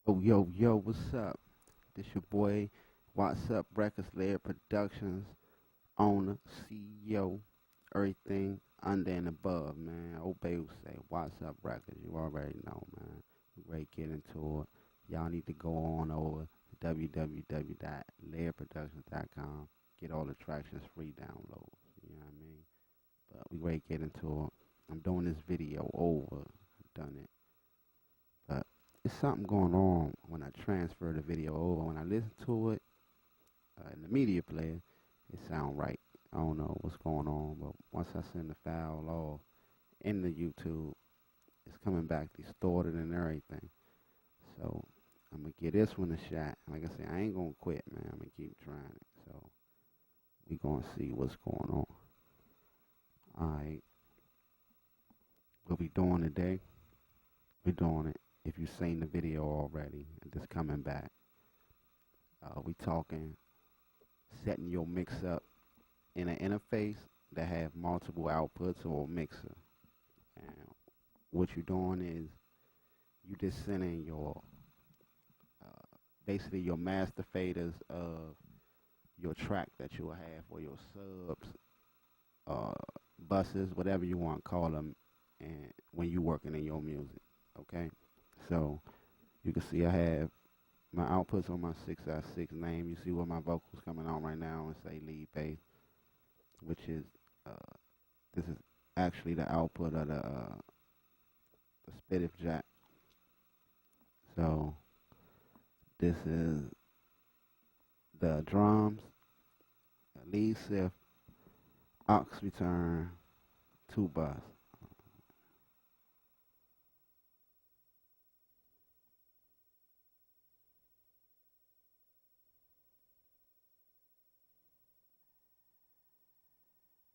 Oh, yo, what's up? This your boy, What's Up Records Lair Productions, owner, CEO, everything under and above, man. Old baby say, What's Up Records? You already know, man. We ready to get into it. Y'all need to go on over to www.lairproductions.com. Get all the Tractions free downloads. You know what I mean? But we ready to get into it. I'm doing this video over. Done it. But it's something going on when I transfer the video over. When I listen to it in the media player, it sound right. I don't know what's going on, but once I send the file off in the YouTube, it's coming back distorted and everything. So I'm gonna give this one a shot. Like I said, I ain't gonna quit, man. I'm gonna keep trying it. So we gonna see what's going on. All right, what we doing today? We doing it. If you've seen the video already, and just coming back, we talking setting your mix up in an interface that have multiple outputs or a mixer. And what you're doing is you just sending your basically your master faders of your track that you'll have or your subs, uh, buses, whatever you want to call them, and when you're working in your music. Okay, so you can see I have my outputs on my 6x6 name. You see where my vocals coming on right now and say lead bass, which is this is actually the output of the Spiff jack. So this is the drums, lead shift, aux return, two bus.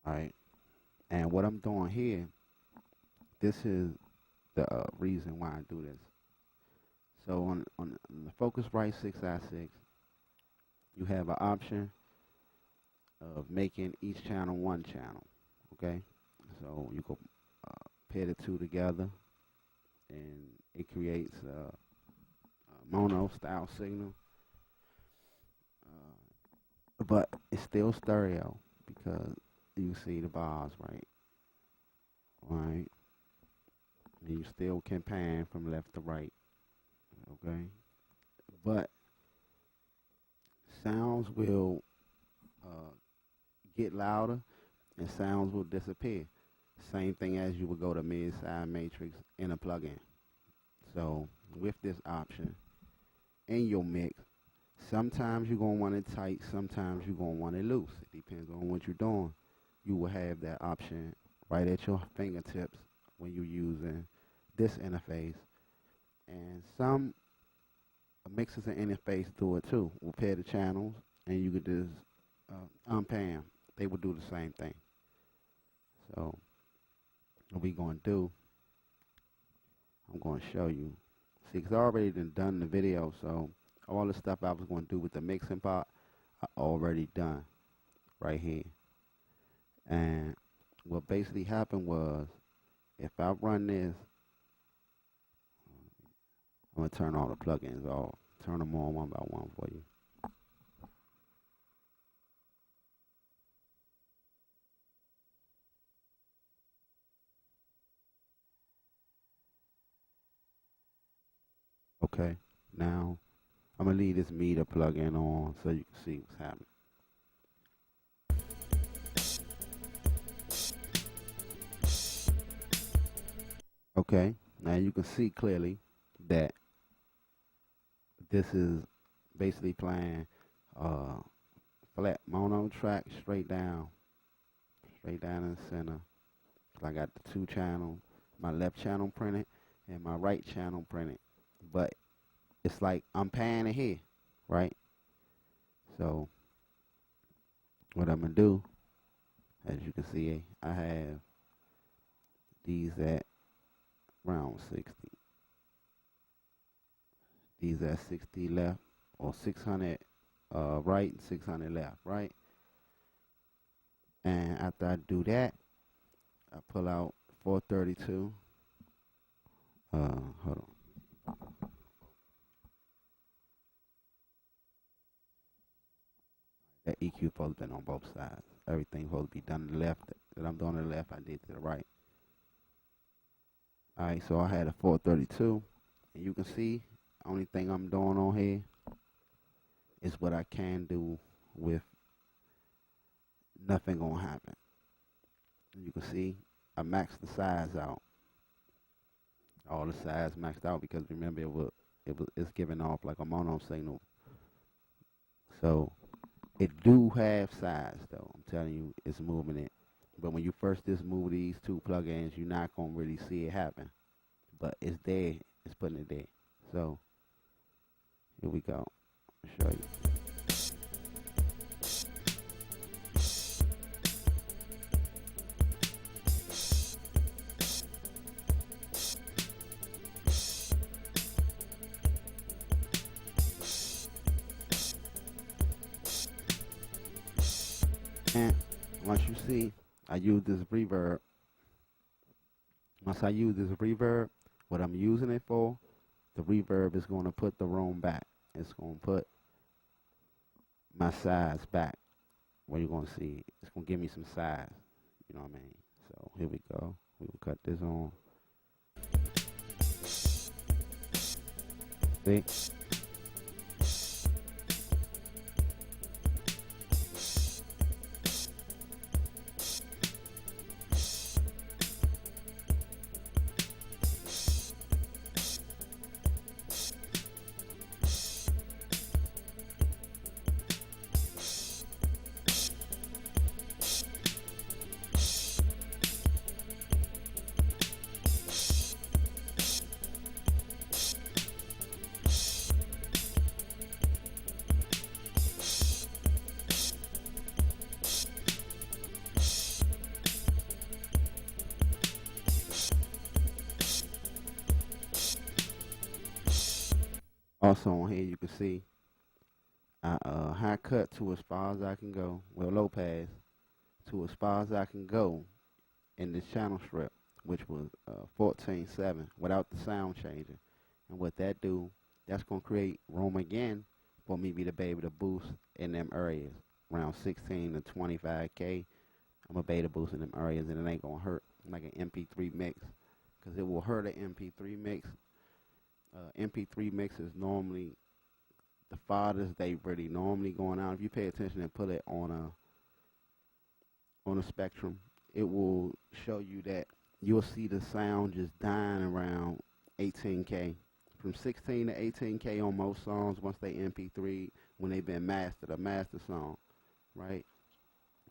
All right, and what I'm doing here, this is the reason why I do this. So on the Focusrite 6i6, you have an option of making each channel one channel. Okay, so you go pair the two together, and it creates a mono style signal, but it's still stereo because you see the bars right, and you still can pan from left to right. Okay, but sounds will uh, get louder and sounds will disappear. Same thing as you would go to mid-side matrix in a plugin. So with this option in your mix, sometimes you're going to want it tight, sometimes you're going to want it loose. It depends on what you're doing. You will have that option right at your fingertips when you're using this interface. And some mixes and interface do it too. We'll pair the channels and you could just unpan. They will do the same thing. So what we going to do, I'm going to show you. See, because I already done the video, so all the stuff I was going to do with the mixing part, I already done right here. And what basically happened was, if I run this, I'm going to turn all the plugins off. Turn them on one by one for you. Okay, now I'm going to leave this meter plugin on so you can see what's happening. Okay, now you can see clearly that this is basically playing flat mono track straight down in the center. I got the two channels, my left channel printed and my right channel printed. But it's like I'm panning here, right? So what I'm gonna do, as you can see, I have these at round 60. These at 60 left, or 600 right and 600 left, right? And after I do that, I pull out 432. Hold on. EQ supposed to be on both sides. Everything supposed to be done to the left. That I'm doing to the left, I did to the right. Alright, so I had a 432. And you can see, only thing I'm doing on here is what I can do with nothing gonna happen. And you can see, I maxed the size out. All the size maxed out because remember it's giving off like a mono signal. So it do have size though. I'm telling you, it's moving it. But when you first just move these two plugins, you're not gonna really see it happen. But it's there. It's putting it there. So here we go. I'll show you. And once you see, I use this reverb. Once I use this reverb, what I'm using it for, the reverb is going to put the room back. It's going to put my size back. Where you're going to see, it's going to give me some size. You know what I mean? So here we go. We will cut this on. See? Also on here you can see I high cut to as far as I can go, well low pass to as far as I can go in this channel strip, which was 14.7 without the sound changer. And what that do, that's gonna create room again for me to be able to boost in them areas around 16 to 25K. I'm gonna be able to boost in them areas, and it ain't gonna hurt like an MP3 mix, because it will hurt an MP3 mix. MP3 mix is normally the farthest they really normally going out. If you pay attention and put it on a spectrum, it will show you that you'll see the sound just dying around 18K. From 16 to 18K on most songs, once they MP3, when they've been mastered, a master song, right?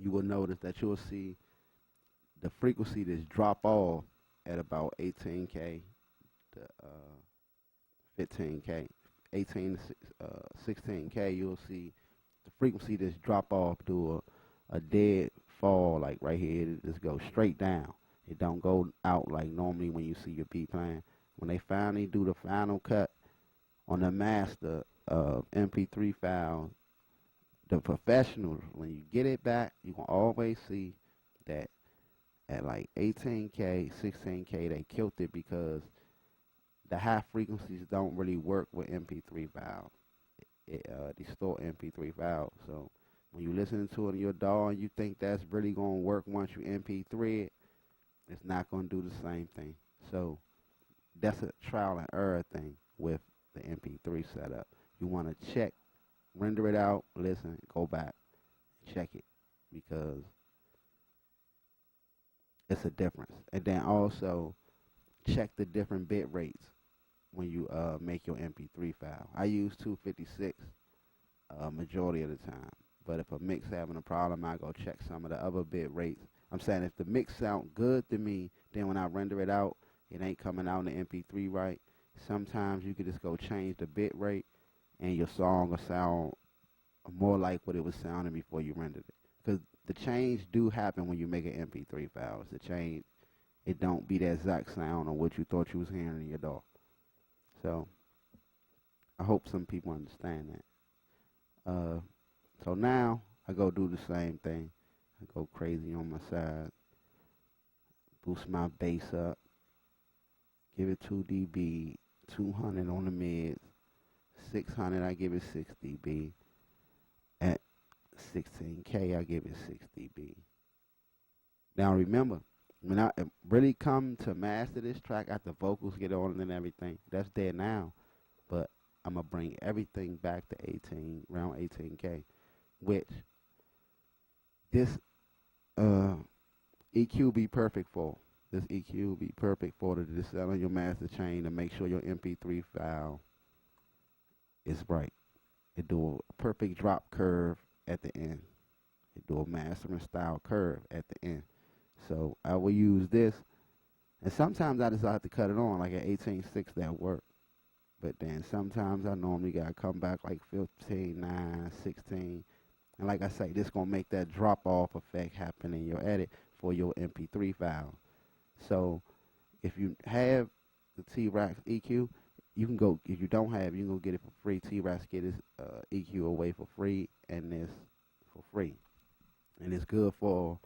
You will notice that you'll see the frequency just drop off at about 18K to 15K, 18 to 16K. You'll see the frequency just drop off to a dead fall, like right here. It just goes straight down. It don't go out like normally when you see your beat playing. When they finally do the final cut on the master of MP3 files, the professionals, when you get it back, you can always see that at like 18K, 16K, they killed it, because the high frequencies don't really work with MP3 files. It distort MP3 files. So when you listen to it in your DAW and you think that's really going to work once you MP3 it, it's not going to do the same thing. So that's a trial and error thing with the MP3 setup. You want to check, render it out, listen, go back, check it, because it's a difference. And then also check the different bit rates when you make your MP3 file. I use 256 majority of the time, but if a mix having a problem, I go check some of the other bit rates. I'm saying if the mix sound good to me, then when I render it out, it ain't coming out in the MP3 right. Sometimes you could just go change the bit rate, and your song will sound more like what it was sounding before you rendered it. Because the change do happen when you make an MP3 file. It's a change. It don't be the exact sound of what you thought you was hearing in your DAW. So I hope some people understand that. So now I go do the same thing. I go crazy on my side, boost my bass up, give it 2 dB, 200 on the mids, 600 I give it 6 dB. At 16K, I give it 6 dB. Now remember, when I really come to master this track, after vocals get on it and everything, that's there now. But I'm going to bring everything back to 18, around 18K, which this EQ be perfect for. This EQ be perfect for to just set on your master chain to make sure your MP3 file is right. It do a perfect drop curve at the end. It do a mastering style curve at the end. So I will use this, and sometimes I just have to cut it on like at 18.6 that work. But then sometimes I normally gotta come back like 15.9, 16. And like I say, this gonna make that drop off effect happen in your edit for your MP3 file. So if you have the T-Rax EQ, you can go, if you don't have, you can go get it for free. T-Rax get his EQ away for free, and this for free. And it's good for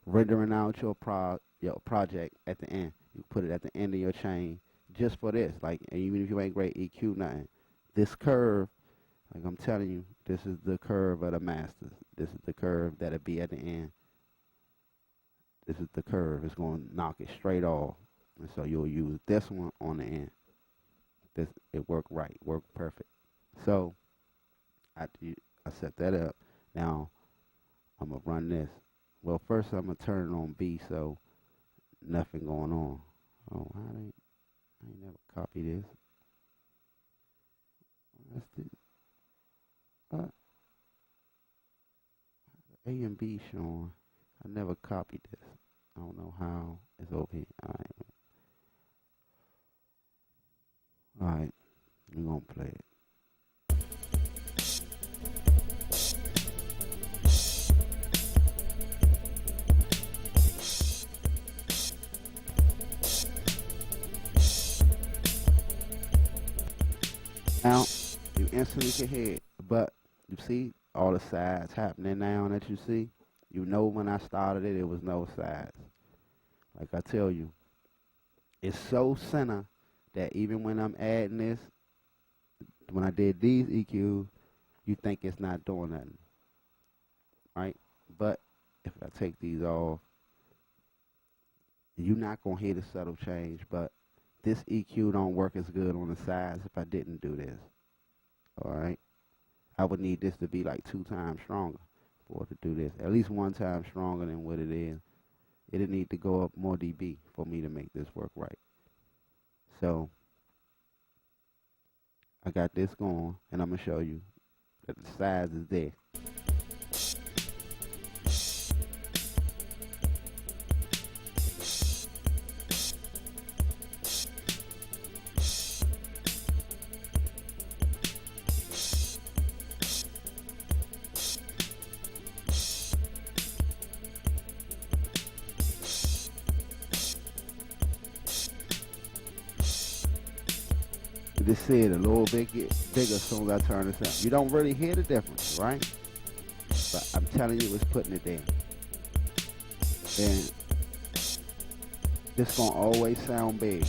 rendering out your project at the end. You put it at the end of your chain just for this. Like, and even if you ain't great EQ, nothing. This curve, like I'm telling you, this is the curve of the masters. This is the curve that'll be at the end. This is the curve. It's going to knock it straight off. And so you'll use this one on the end. It worked right, worked perfect. So I set that up. Now I'm gonna run this. Well, first I'm gonna turn it on B, so nothing going on. Oh, I ain't never copy this. That's the A and B showing. I never copied this. I don't know how it's over here. Alright, we're gonna play it. Now, you instantly can hear it, but you see all the sides happening now that you see. You know when I started it, it was no sides. Like I tell you, it's so center that even when I'm adding this, when I did these EQs, you think it's not doing nothing, right? But if I take these off, you're not going to hear the subtle change, but this EQ don't work as good on the sides if I didn't do this, all right? I would need this to be like 2 times stronger for it to do this, at least 1 time stronger than what it is. It'd need to go up more dB for me to make this work right. So I got this going, and I'm going to show you that the size is there. This said a little bit get bigger as soon as I turn this up. You don't really hear the difference, right? But I'm telling you, it's putting it there. And this gonna always sound big.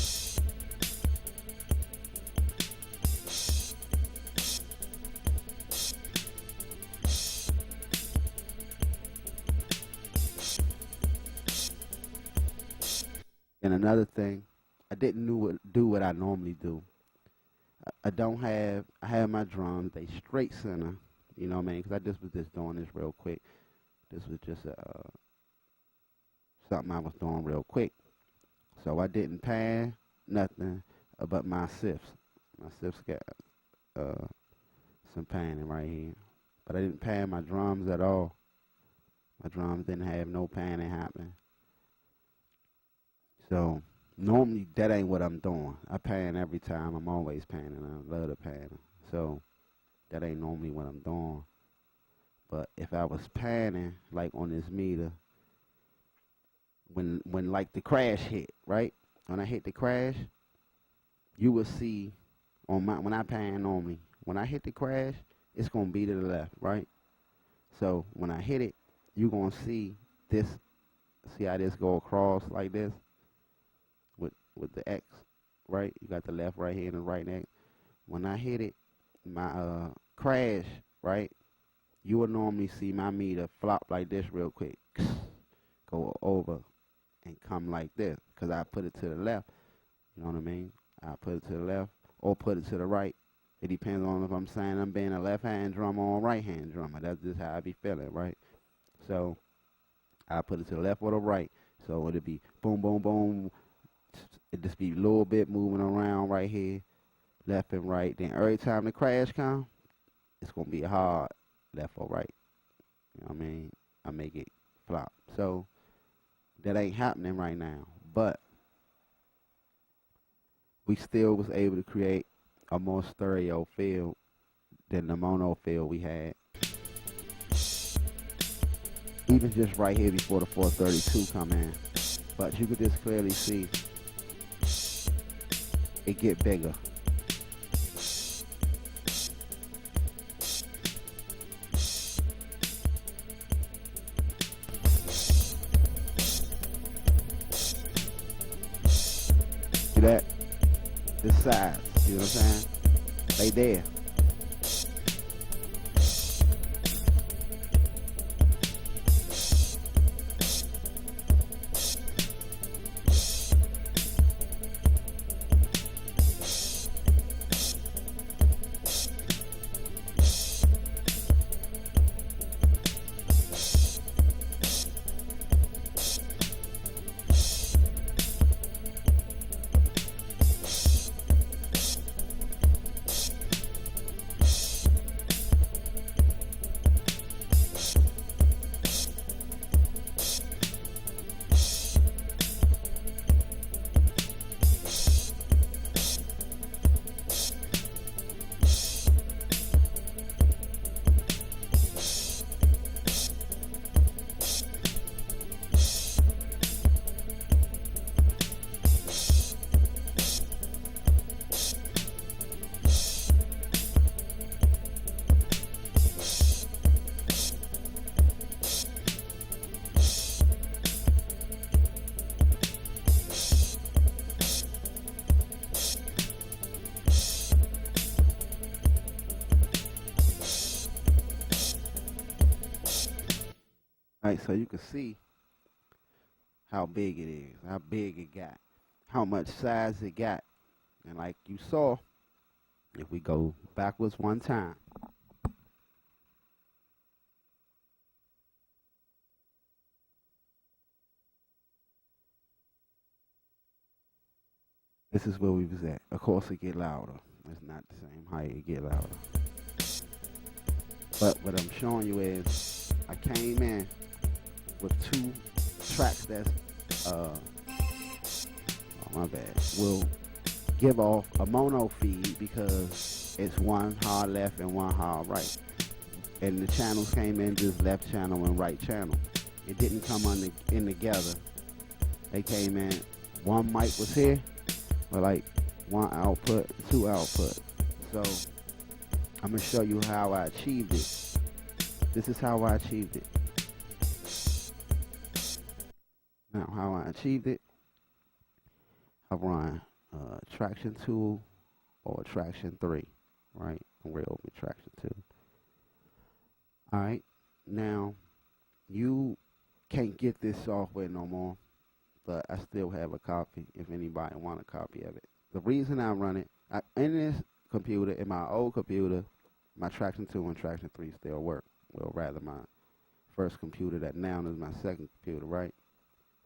And another thing, I didn't do what I normally do. I have my drums, they straight center, you know what I mean? Because I just was just doing this real quick. This was just something I was doing real quick. So I didn't pan nothing but my sifts. My sifts got some panning right here. But I didn't pan my drums at all. My drums didn't have no panning happening. So normally, that ain't what I'm doing. I pan every time. I'm always panning. I love the panning. So that ain't normally what I'm doing. But if I was panning, like on this meter, when like the crash hit, right? When I hit the crash, you will see when I pan normally, when I hit the crash, it's gonna be to the left, right? So when I hit it, you're gonna see this. See how this go across like this? With the X, right? You got the left, right hand, and right neck. When I hit it, my crash, right? you will normally see my meter flop like this real quick, go over and come like this, because I put it to the left. You know what I mean? I put it to the left or put it to the right. It depends on if I'm saying I'm being a left-hand drummer or a right-hand drummer. That's just how I be feeling, right? So I put it to the left or the right. So it'll be boom, boom, boom. It just be a little bit moving around right here, left and right. Then every time the crash comes, it's going to be hard left or right. You know what I mean? I make it flop. So that ain't happening right now. But we still was able to create a more stereo feel than the mono feel we had. Even just right here before the 432 come in. But you could just clearly see it get bigger. See that? The sides, you know what I'm saying? They there. Right, so you can see how big it is, how big it got, how much size it got. And like you saw, if we go backwards one time, this is where we was at. Of course it get louder. It's not the same height, it get louder. But what I'm showing you is I came in with two tracks that's oh my bad, will give off a mono feed because it's one hard left and one hard right. And the channels came in just left channel and right channel. It didn't come in together. They came in, one mic was here, but like one output, two output. So I'm gonna show you how I achieved it. This is how I achieved it. Now, how I achieved it, I run Tracktion 2 or Tracktion 3, right? I'm real with Tracktion 2. All right, now you can't get this software no more, but I still have a copy if anybody want a copy of it. The reason I run it, in this computer, in my old computer, my Tracktion 2 and Tracktion 3 still work. Well, rather my first computer that now is my second computer, right?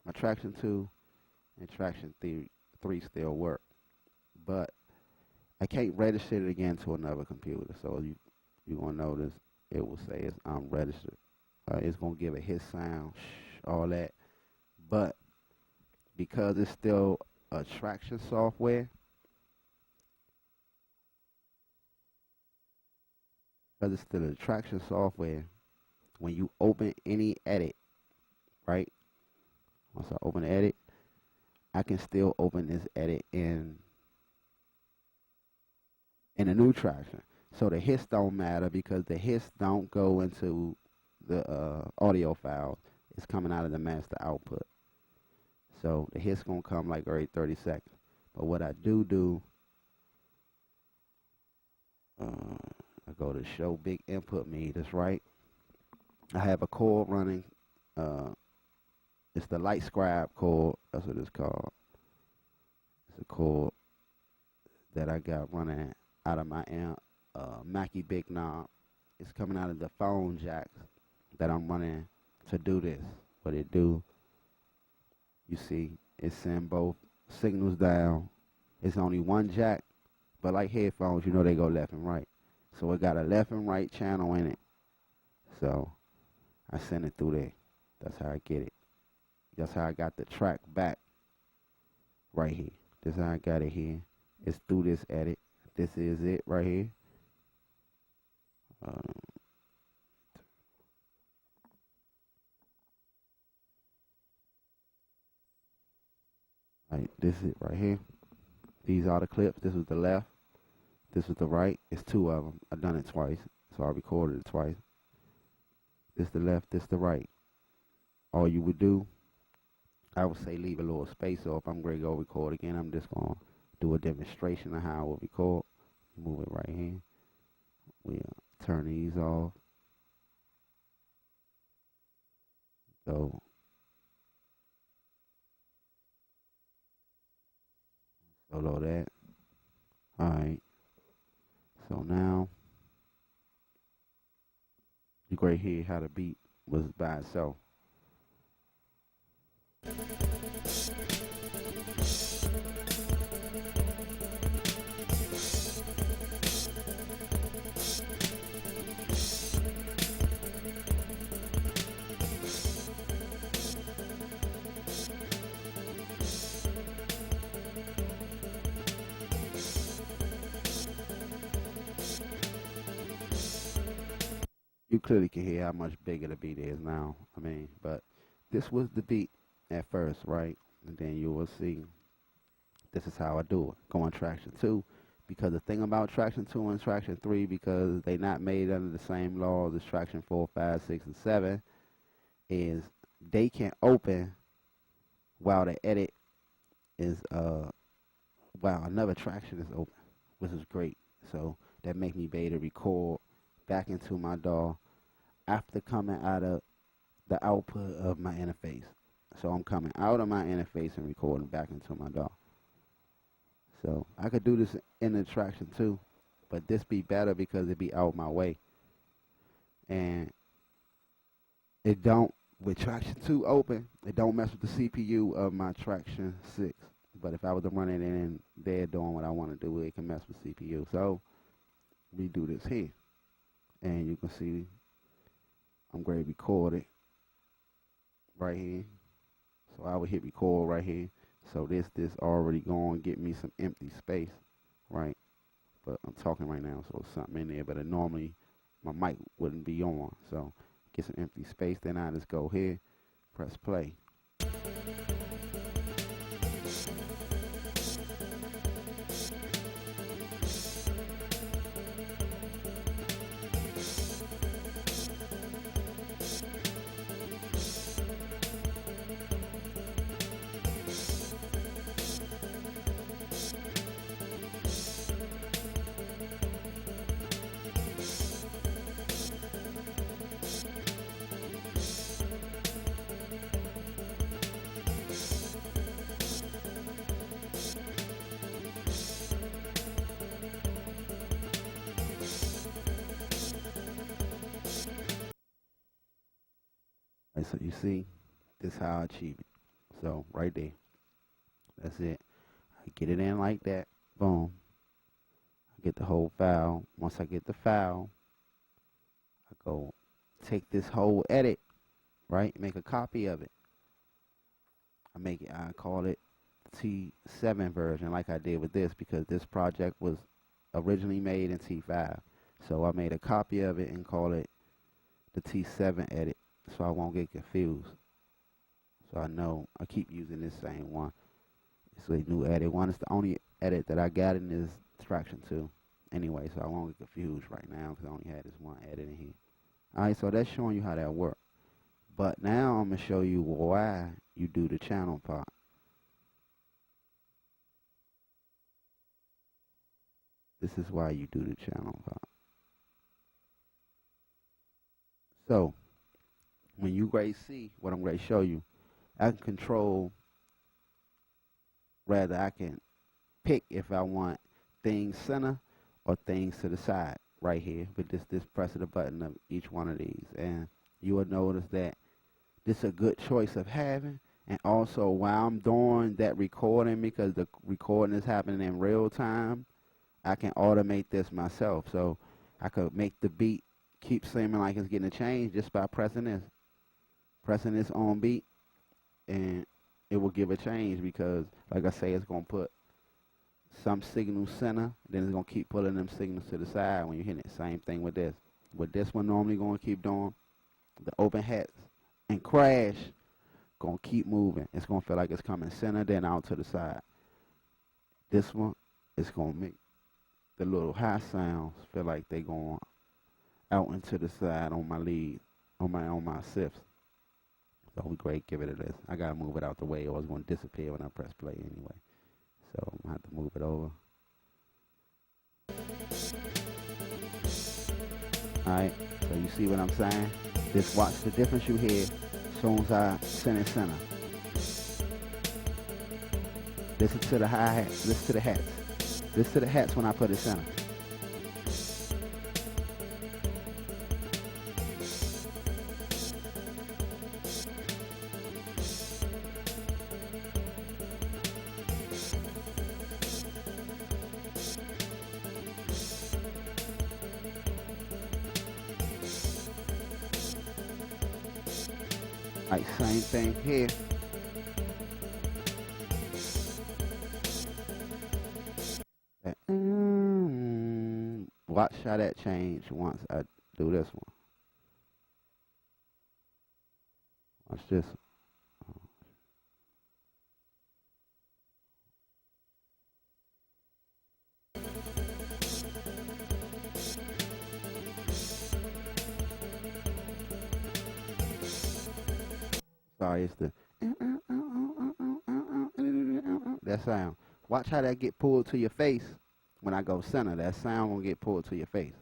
My Tracktion 2 and Tracktion 3 still work, but I can't register it again to another computer. So you're going to notice it will say it's unregistered. It's going to give it his sound, all that. But because it's still a Tracktion software, when you open any edit, right? Once I open the edit, I can still open this edit in a new Tracktion. So the hits don't matter because the hits don't go into the audio files. It's coming out of the master output. So the hits gonna come like every 30 seconds. But what I do, I go to show big input meters, right? I have a cord running. Uh, it's the light scribe cord. That's what it's called. It's a cord that I got running out of my amp, Mackie Big Knob. It's coming out of the phone jacks that I'm running to do this. What it do, you see, it send both signals down. It's only one jack, but like headphones, you know they go left and right. So it got a left and right channel in it. So I send it through there. That's how I get it. That's how I got the track back right here. This is how I got it here. It's through this edit. This is it right here. Um, this is it right here. These are the clips. This was the left. This was the right. It's two of them. I've done it twice, so I recorded it twice. This the left. This the right. All you would do, I would say leave a little space off. I'm going to go record again. I'm just going to do a demonstration of how I will record. Move it right here. We turn these off. So solo that. Alright. So now you can hear how the beat was by itself. You clearly can hear how much bigger the beat is now. I mean, but this was the beat at first, right? And then you will see this is how I do it. Go on Tracktion 2. Because the thing about Tracktion 2 and Tracktion 3, because they not made under the same laws as Tracktion 4, 5, 6, and 7, is they can open while the edit is, while another Tracktion is open, which is great. So that make me be able to record back into my DAW after coming out of the output of my interface. So I'm coming out of my interface and recording back into my DAW. So I could do this in the Tracktion too, but this be better because it be out my way. And it don't, with Tracktion 2 open, it don't mess with the CPU of my Tracktion 6. But if I was to run it in there doing what I want to do, it can mess with CPU. So we do this here. And you can see I'm going to record it right here. So I would hit record right here. So this already going to get me some empty space, right? But I'm talking right now, so it's something in there. But normally my mic wouldn't be on. So get some empty space. Then I just go here, press play. Right, so you see, this is how I achieve it. So right there, that's it. I get it in like that. Boom. I get the whole file. Once I get the file, I go take this whole edit, right? Make a copy of it. I call it T7 version like I did with this because this project was originally made in T5. So I made a copy of it and call it the T7 edit so I won't get confused. So I know I keep using this same one. It's a new edit one. It's the only edit that I got in this Tracktion 2. Anyway, so I won't get confused right now because I only had this one edit in here. Alright, so that's showing you how that works. But now I'm going to show you why you do the channel part. This is why you do the channel part. So, when you grade see what I'm going to show you, I can control, rather I can pick if I want things center or things to the side right here. But this press of the button of each one of these, and you will notice that this is a good choice of having. And also, while I'm doing that recording, because the recording is happening in real time, I can automate this myself. So I could make the beat keep seeming like it's getting a change just by pressing this on beat, and it will give a change because, like I say, it's going to put some signals center, then it's going to keep pulling them signals to the side when you hit it. Same thing with this. With this one normally going to keep doing, the open hats and crash going to keep moving. It's going to feel like it's coming center, then out to the side. This one is going to make the little high sounds feel like they going out into the side on my lead, on my sifts. So we great, give it a listen. I gotta move it out the way or it's gonna disappear when I press play anyway. So I'm gonna have to move it over. Alright, so you see what I'm saying? Just watch the difference you hear as soon as I send it center. Listen to the hi-hats, listen to the hats. Listen to the hats when I put it center. Like same thing here. Watch how that change once I do this one. Watch this. Sorry, it's the that sound. Watch how that get pulled to your face when I go center. That sound will get pulled to your face.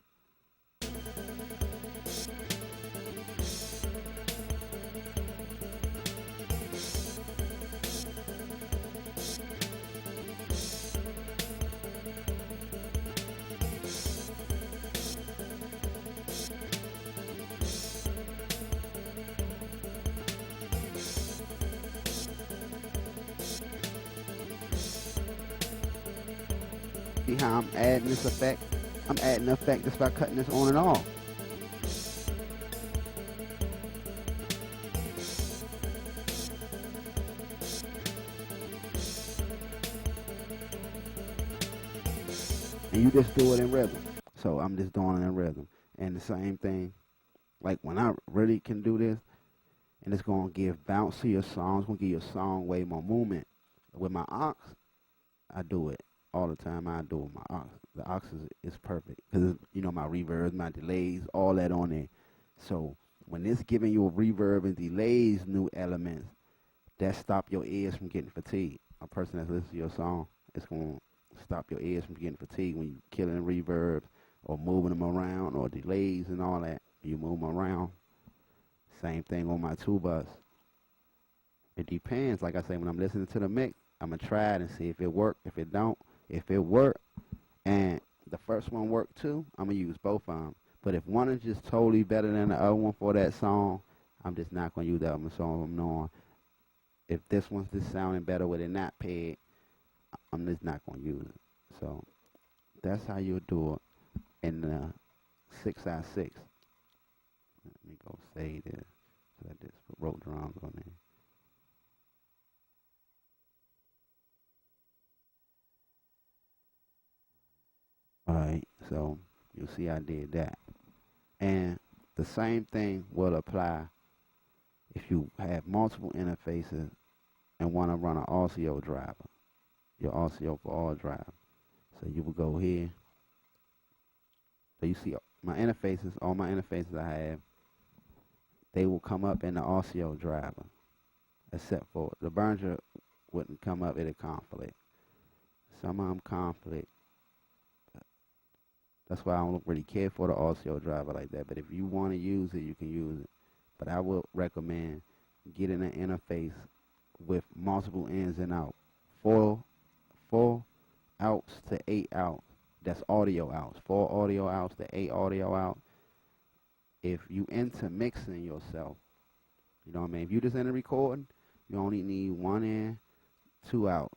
See how I'm adding this effect? I'm adding the effect just by cutting this on and off. And you just do it in rhythm. So I'm just doing it in rhythm. And the same thing, like when I really can do this, and it's going to give bounce to your song, it's going to give your song way more movement. With my aux, I do it all the time. I do it. My aux. The aux is perfect because, you know, my reverbs, my delays, all that on there. So when it's giving you a reverb and delays new elements, that stop your ears from getting fatigued. A person that's listening to your song, it's going to stop your ears from getting fatigued when you're killing reverbs or moving them around or delays and all that. You move them around. Same thing on my two bus. It depends. Like I say, when I'm listening to the mix, I'm going to try it and see if it works. If it don't, if it work and the first one worked too, I'm going to use both of them. But if one is just totally better than the other one for that song, I'm just not going to use that other song. I'm knowing if this one's just sounding better with it not paired, I'm just not going to use it. So that's how you do it in the 6i6. Let me go save this. I just put rope drums on there. Alright, so you'll see I did that. And the same thing will apply if you have multiple interfaces and want to run an audio driver, your audio for all drive. So you will go here. So you see my interfaces, all my interfaces I have, they will come up in the audio driver, except for the Behringer wouldn't come up, it'll conflict. Some of them conflict. That's why I don't really care for the audio driver like that. But if you want to use it, you can use it. but I would recommend getting an interface with multiple ins and out. Four, four outs to 8 outs. That's audio outs. 4 audio outs to 8 audio out. If you into mixing yourself, you know what I mean? If you just into recording, you only need 1 in, 2 out.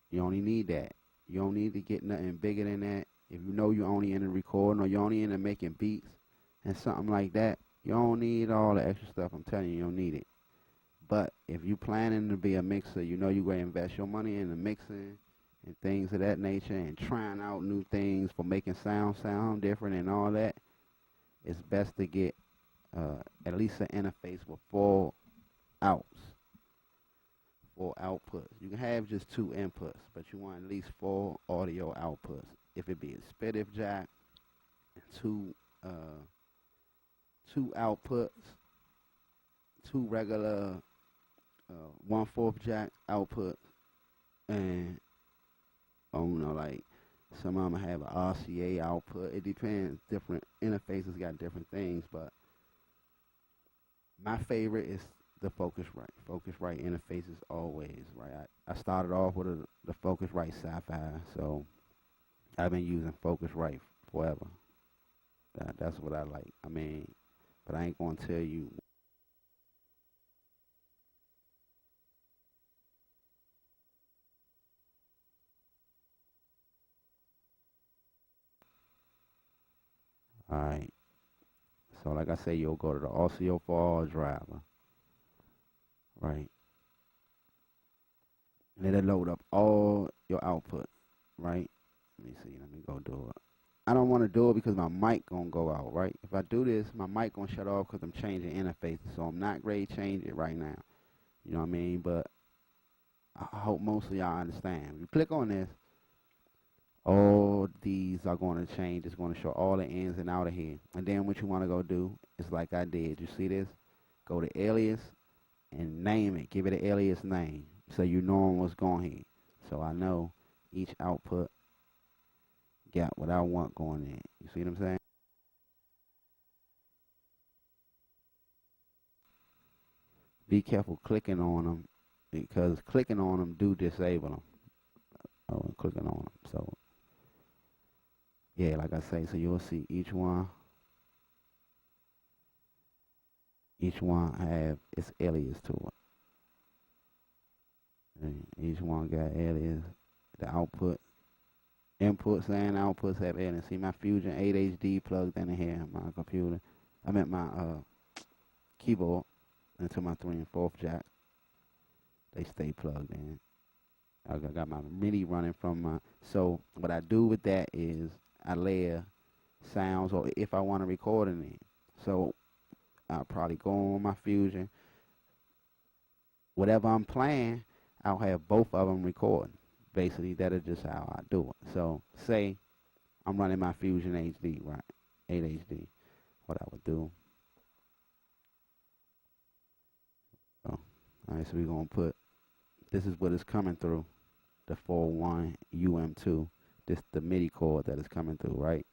You only need that. You don't need to get nothing bigger than that. If you know you're only into recording or you're only into making beats and something like that, you don't need all the extra stuff. I'm telling you, you don't need it. But if you planning to be a mixer, you know you're going to invest your money into mixing and things of that nature and trying out new things for making sound different and all that, it's best to get at least an interface with 4 outs. 4 outputs. You can have just 2 inputs, but you want at least 4 audio outputs. If it be a split jack, 2 outputs, 2 regular 1/4 jack outputs, and like some of them have an RCA output. It depends. Different interfaces got different things, but my favorite is the Focusrite. Focusrite interface is always right. I started off with the Focusrite Sci-Fi, so I've been using Focusrite forever. That's what I like. I mean, but I ain't gonna tell you. All right. So like I say, you'll go to the audio file driver, right? And it'll load up all your output, right? Let me see. Let me go do it. I don't want to do it because my mic gonna go out, right? If I do this, my mic gonna shut off because I'm changing interfaces. So I'm not ready to change it right now. You know what I mean? But I hope most of y'all understand. If you click on this, all these are going to change. It's going to show all the ins and out of here. And then what you want to go do is like I did. You see this? Go to alias and name it. Give it an alias name so you know what's going here. So I know each output got what I want going in. You see what I'm saying? Be careful clicking on them because clicking on them do disable them. Oh, and clicking on them. So yeah, like I say, so you'll see each one have its alias to it. And each one got alias. The output, inputs and outputs have alias. See my Fusion 8 HD plugged in here, my computer. I meant my keyboard into my 3 and 4 jack. They stay plugged in. I got my MIDI running from my. So what I do with that is I layer sounds, or if I want to record in it. So I'll probably go on my Fusion. Whatever I'm playing, I'll have both of them recording. Basically, that is just how I do it. So say I'm running my Fusion HD, right? 8 HD. What I would do. Oh, all right, so we're going to put, this is what is coming through, the 4-1 UM2. This the MIDI chord that is coming through, right?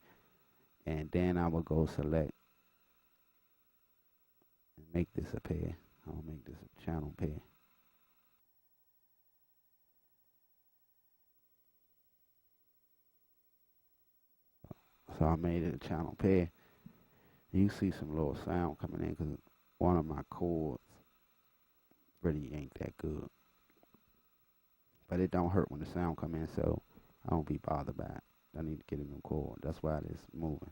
And then I will go select and make this a pair. I'll make this a channel pair. So I made it a channel pair. You see some little sound coming in because one of my chords really ain't that good. But it don't hurt when the sound come in, so I don't be bothered by it. I need to get a new chord. That's why it's moving.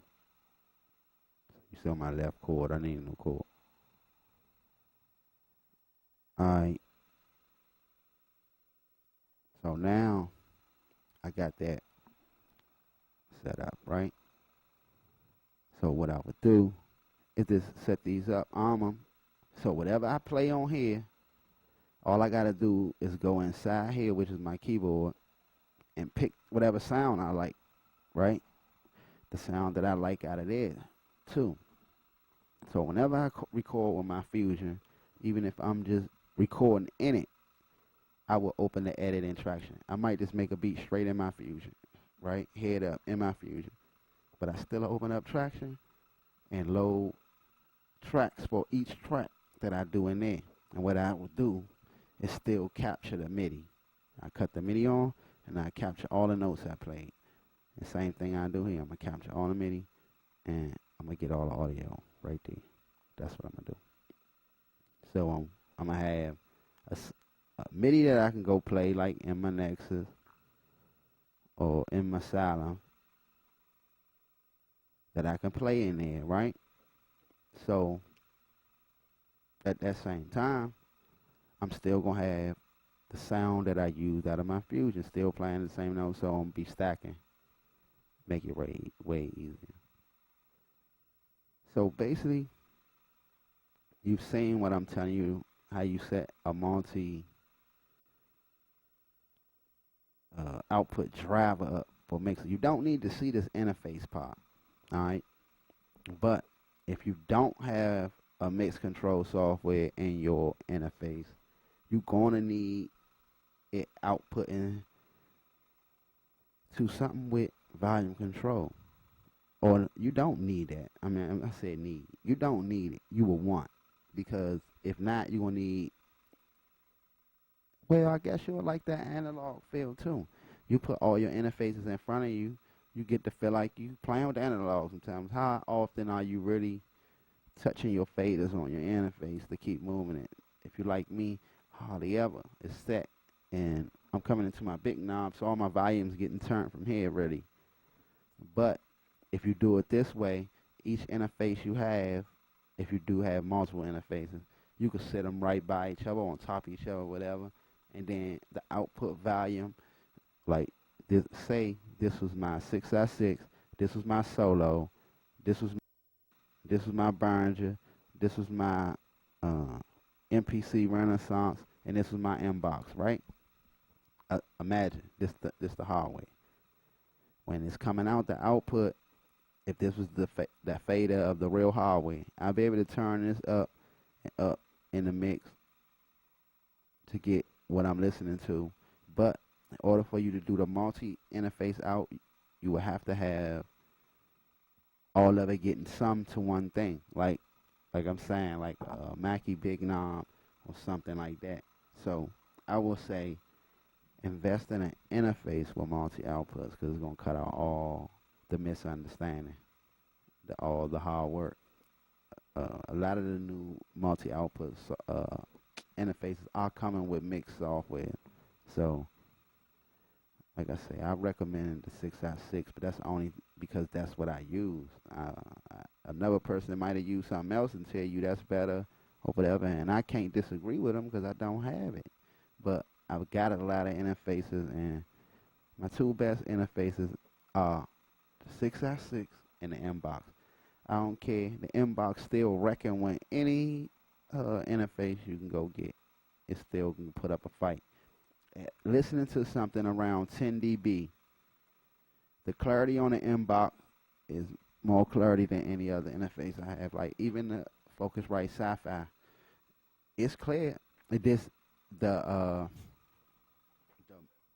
You see on my left chord, I need a new chord. Alright. So now I got that set up, right? So what I would do is just set these up, arm them. So whatever I play on here, all I gotta do is go inside here, which is my keyboard, and pick whatever sound I like, right? The sound that I like out of there, too. So whenever I record with my Fusion, even if I'm just recording in it, I will open the edit in Tracktion. I might just make a beat straight in my Fusion, right? Head up in my Fusion. But I still open up Tracktion and load tracks for each track that I do in there. And what I will do is still capture the MIDI. I cut the MIDI on, and I capture all the notes I played. The same thing I do here. I'm going to capture all the MIDI, and I'm going to get all the audio right there. That's what I'm going to do. So I'm going to have a MIDI that I can go play, like in my Nexus or in my Salem, that I can play in there, right? So at that same time, I'm still going to have the sound that I use out of my Fusion still playing the same notes, so I'm going to be stacking. Make it way easier. So basically, you've seen what I'm telling you, how you set a multi output driver up for mixer. You don't need to see this interface part, alright? But if you don't have a mix control software in your interface, you're going to need it outputting to something with volume control. Or you don't need that. I mean, I said need. You don't need it. You will want. Because if not, you're going to need, well, I guess you'll like that analog feel too. You put all your interfaces in front of you, you get to feel like you playing with the analog sometimes. How often are you really touching your faders on your interface to keep moving it? If you like me, hardly ever. It's set. And I'm coming into my big knob, so all my volume's getting turned from here already. But if you do it this way, each interface you have, if you do have multiple interfaces, you can set them right by each other, on top of each other, whatever. And then the output volume, like this, say this was my 6x6, this was my solo, this was my Behringer, this was my MPC Renaissance, and this was my inbox, right? Imagine this the hardware. When it's coming out the output, if this was that fader of the real hardware, I'll be able to turn this up and up in the mix to get what I'm listening to. But in order for you to do the multi-interface out, you will have to have all of it getting summed to one thing. Like I'm saying, like a Mackie Big Knob or something like that. So I will say invest in an interface with multi-outputs, because it's going to cut out all the misunderstanding, all the hard work. A lot of the new multi-outputs interfaces are coming with mixed software. So, like I say, I recommend the 6x6, but that's only because that's what I use. Another person might have used something else and tell you that's better or whatever, and I can't disagree with them because I don't have it. But I've got a lot of interfaces, and my two best interfaces are the 6x6 and the inbox. I don't care. The inbox still reckon with any interface you can go get. It still can put up a fight. Listening to something around 10 dB, the clarity on the inbox is more clarity than any other interface I have. Like even the Focusrite Sci-Fi, it's clear. The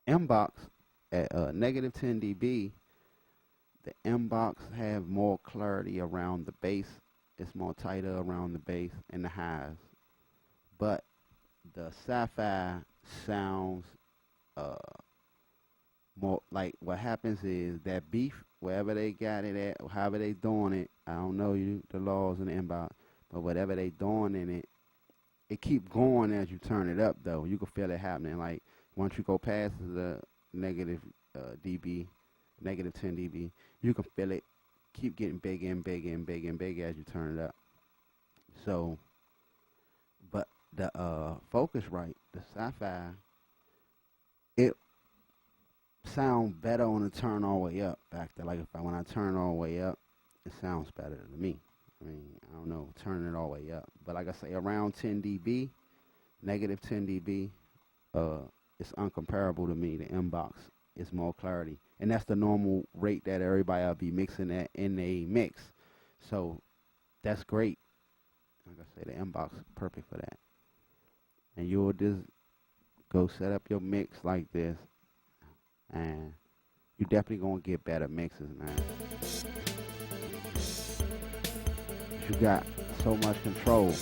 inbox at negative 10 dB, the inbox have more clarity around the bass. It's more tighter around the bass and the highs. But the Sci-Fi sounds more like, what happens is that beef, wherever they got it at, or however they doing it, I don't know the laws in the inbox, but whatever they doing in it, it keep going as you turn it up though. You can feel it happening. Like once you go past the negative dB, negative 10 dB, you can feel it keep getting bigger and bigger and bigger and bigger as you turn it up. So, but the Focusrite, the Sci-Fi, it sound better on the turn all the way up. Back there, like when I turn all the way up, it sounds better to me. I mean, I don't know, turning it all the way up. But like I say, around 10 dB, negative 10 dB, it's uncomparable to me. The inbox is more clarity. And that's the normal rate that everybody will be mixing at in a mix. So that's great. Like I say, the inbox is perfect for that. And you'll just go set up your mix like this, and you're definitely going to get better mixes, man. You got so much control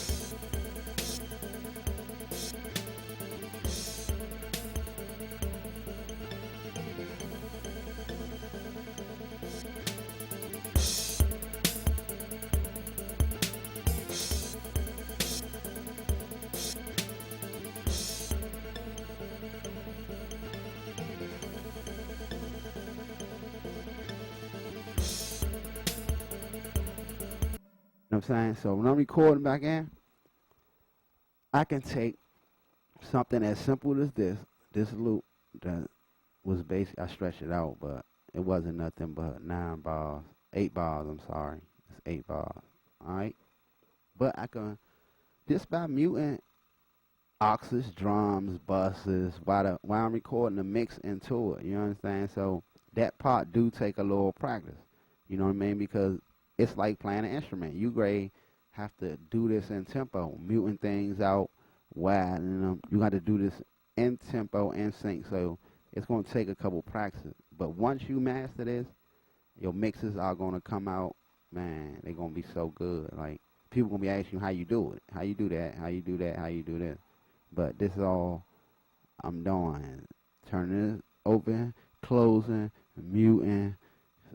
You know what I'm saying? So when I'm recording back in, I can take something as simple as this loop that was basically, I stretched it out, but it wasn't nothing but 9 bars, 8 bars, I'm sorry. It's 8 bars, alright? But I can, just by muting oxes, drums, buses, while I'm recording the mix into it, you understand? So that part do take a little practice, you know what I mean? Because it's like playing an instrument. You grade have to do this in tempo, muting things out, widening them. You got to do this in tempo, in sync. So it's going to take a couple practices. But once you master this, your mixes are going to come out, man, they're going to be so good. Like, people going to be asking you how you do it, how you do that, how you do that, how you do this. But this is all I'm doing. Turning it open, closing, muting,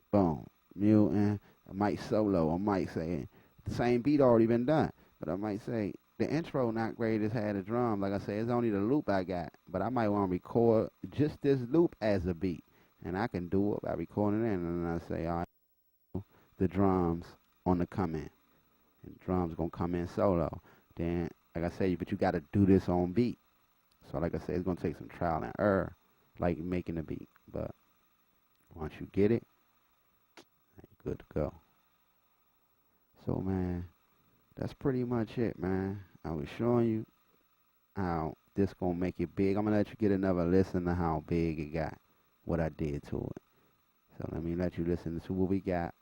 boom, muting. I might solo. I might say the same beat already been done, but I might say the intro not great as had a drum. Like I said, it's only the loop I got, but I might want to record just this loop as a beat, and I can do it by recording it, and then I say, all right, the drums on the come in, and drums gonna come in solo. Then, like I said, but you got to do this on beat. So, like I said, it's gonna take some trial and error, like making a beat. But once you get it, you're good to go. So, man, that's pretty much it, man. I was showing you how this gonna make it big. I'm gonna let you get another listen to how big it got, what I did to it. So let me let you listen to what we got.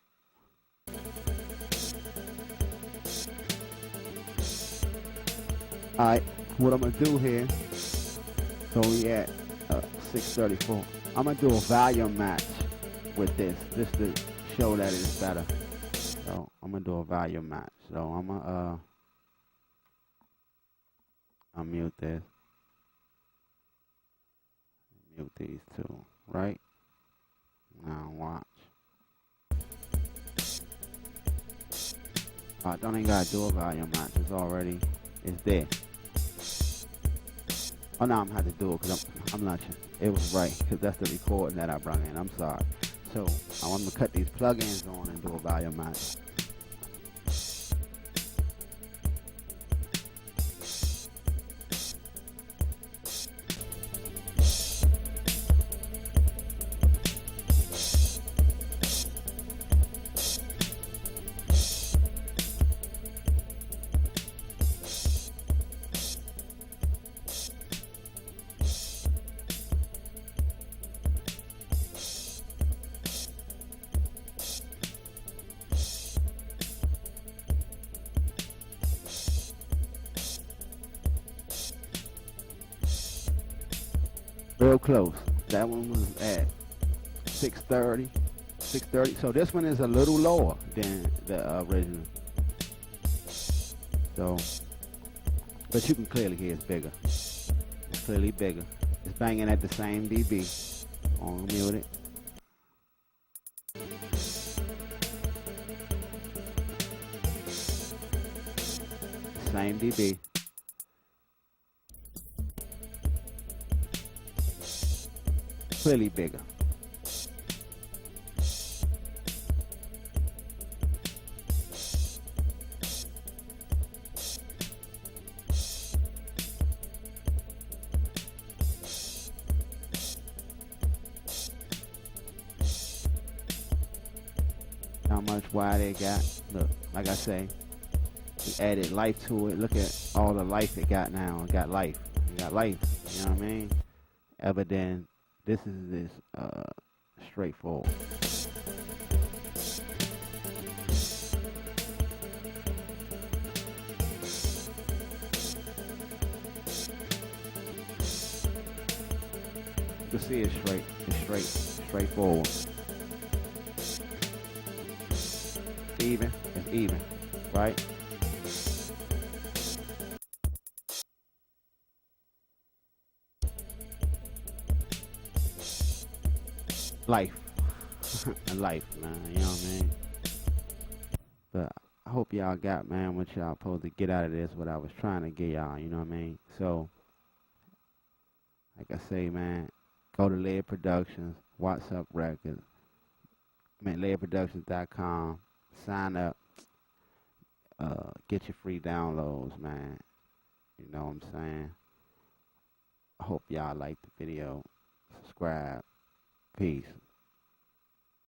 Alright, what I'm gonna do here, so we at 634. I'm gonna do a volume match with this, just to show that it's better. So I'm gonna do a volume match. So I'm gonna unmute this, mute these two, right? Now watch. I don't even gotta do a volume match. It's there. Oh no, I'm gonna have to do it because I'm not sure. It was right because that's the recording that I brought in. I'm sorry. So I'm gonna cut these plugins on and do a volume match. Real close. That one was at 630. 630. So this one is a little lower than the original. So, but you can clearly hear it's bigger. It's clearly bigger. It's banging at the same dB. On mute it. Same dB. Clearly bigger. How much wide it got. Look, like I say, we added life to it. Look at all the life it got now. It got life. It got life. You know what I mean? Other than this is straightforward. You can see it's straight. It's straightforward. Even. It's even. Right? Life. Life, man. You know what I mean? But I hope y'all got, man, what y'all supposed to get out of this, what I was trying to get y'all, you know what I mean? So, like I say, man, go to Lead Productions, WhatsApp Records, leadproductions.com, sign up. get your free downloads, man. You know what I'm saying? I hope y'all like the video. Subscribe. Peace.